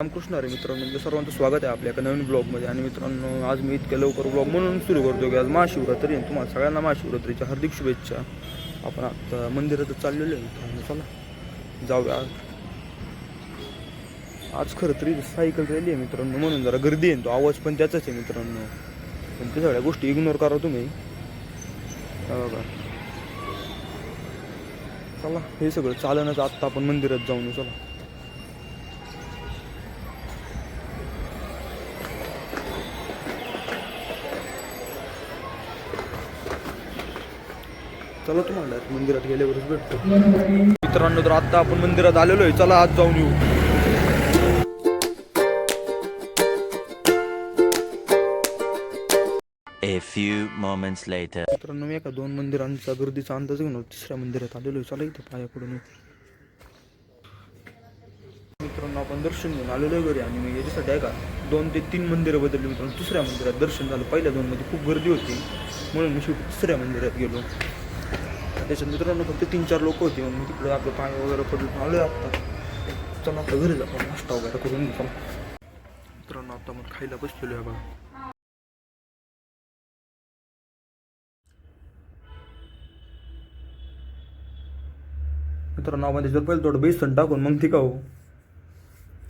रामकृष्ण हरी मित्रांनो, म्हणजे सर्वांचं स्वागत आहे आपल्या एका नवीन ब्लॉगमध्ये. आणि मित्रांनो, आज मी इतक्या लवकर ब्लॉग म्हणून सुरू करतो की आज महाशिवरात्री आहे. तुम्हाला सगळ्यांना महाशिवरात्रीच्या हार्दिक शुभेच्छा. आपण आता मंदिरातच चाललेलो आहे मित्रांनो. चला जाऊया. आज खरं तरी सायकल रॅली आहे मित्रांनो, म्हणून जरा गर्दी आहे. तो आवाज पण त्याचाच आहे मित्रांनो, पण ते सगळ्या गोष्टी इग्नोर करा तुम्ही. बघा, चला हे सगळं चालणंच आत्ता आपण मंदिरात जाऊन. चला चला, तुम्हाला मंदिरात गेल्यावरच भेटतो मित्रांनो. तर आता आपण मंदिरात आलेलो आहे, चला आज जाऊन येऊ. A few moments later. मित्रांनो, मी एका 2 मंदिरांचा गर्दीचा अंदाज घेऊन तिसऱ्या मंदिरात आलेलो आहे. चला इथे पाया पडून मित्रांनो, आपण दर्शन घेऊन आलेलो आहे घरी. आणि मी याच्यासाठी आहे का 2 ते 3 मंदिरं बदलली मित्रांनो. तिसऱ्या मंदिरात दर्शन झालं. पहिल्या 2 मध्ये खूप गर्दी होती, म्हणून मी शेवटी तिसऱ्या मंदिरात गेलो. त्याच्यात मित्रांनो फक्त 3-4 लोक होती, म्हणून मी तिकडे आपलं पाय वगैरे पडून आलो आहे आत्ता. चला आपल्या घरी जातो, नाश्ता वगैरे करून घेऊ. मित्रांनो, आता मग खायला बसलेलो आहे बघा. मित्रांनो, आपण त्याच्यावर पहिलं थोडं बेसन टाकून मग ती खाऊ.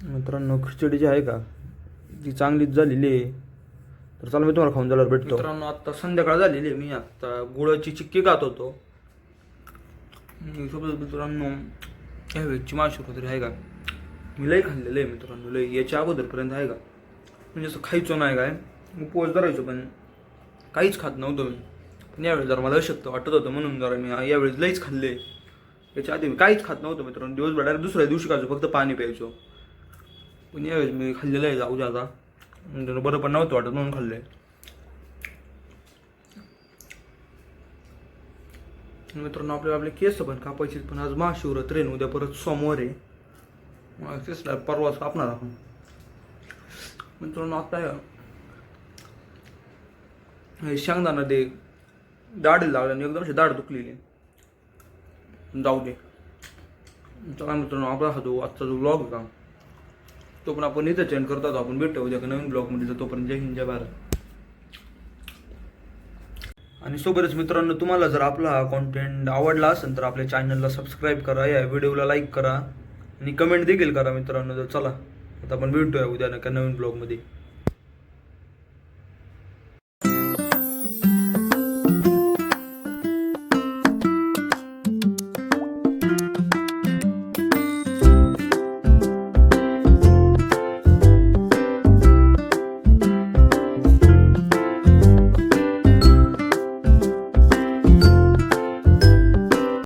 मित्रांनो, खिचडी जी आहे का ती चांगलीच झालेली आहे. तर चला मी तुम्हाला खाऊन झाल्यावर भेटतो. मित्रांनो, आता संध्याकाळ झालेली आहे. मी आता गुळाची चिक्की खात होतो. सोबत मित्रांनो, ह्यावेळेची महाशिवरात्री आहे का मी लई खाल्लेलं आहे मित्रांनो. लई याच्या अगोदरपर्यंत आहे का म्हणजे असं खायचो नाही काय, उपवास धरायचो पण काहीच खात नव्हतो मी. पण यावेळेस जरा मला अशक्त वाटत होतं, म्हणून जरा मी यावेळेस लईच खाल्ले. याच्या आधी मी काहीच खात नव्हतं मित्रांनो. दिवसभर डायरेक्ट दुसऱ्या दिवशी खायचो, फक्त पाणी प्यायचो. पण यावेळेस मी खाल्लेलं आहे. जाऊ दे आता, बरं पण नव्हतं वाटत म्हणून खाल्लं आहे. मित्रांनो, आपले केस पण कापायचे, पण आज महाशिवरात्री आहे, उद्या परत सोमवार आहे. केसला परवाच कापणार आपण. मित्रांनो, आता शेंगदाणा ते दाढी लागल्याने एकदम अशी दाढ दुखलेली. जाऊ दे. चला मित्रांनो, आपला हा जो आजचा जो ब्लॉग आहे का तो पण आपण इथं चेंज करतो. आपण भेटतो उद्या नवीन ब्लॉगमध्ये. तोपर्यंत जय हिंद, जय भारत. आणि सोबतच मित्रांनो, तुम्हाला जर आपला कॉन्टेंट आवडला असेल तर आपल्या चॅनलला सबस्क्राईब करा, या व्हिडिओला लाईक करा आणि कमेंट देखील करा मित्रांनो. तर चला आता आपण भेटूया उद्या नका नवीन ब्लॉगमध्ये.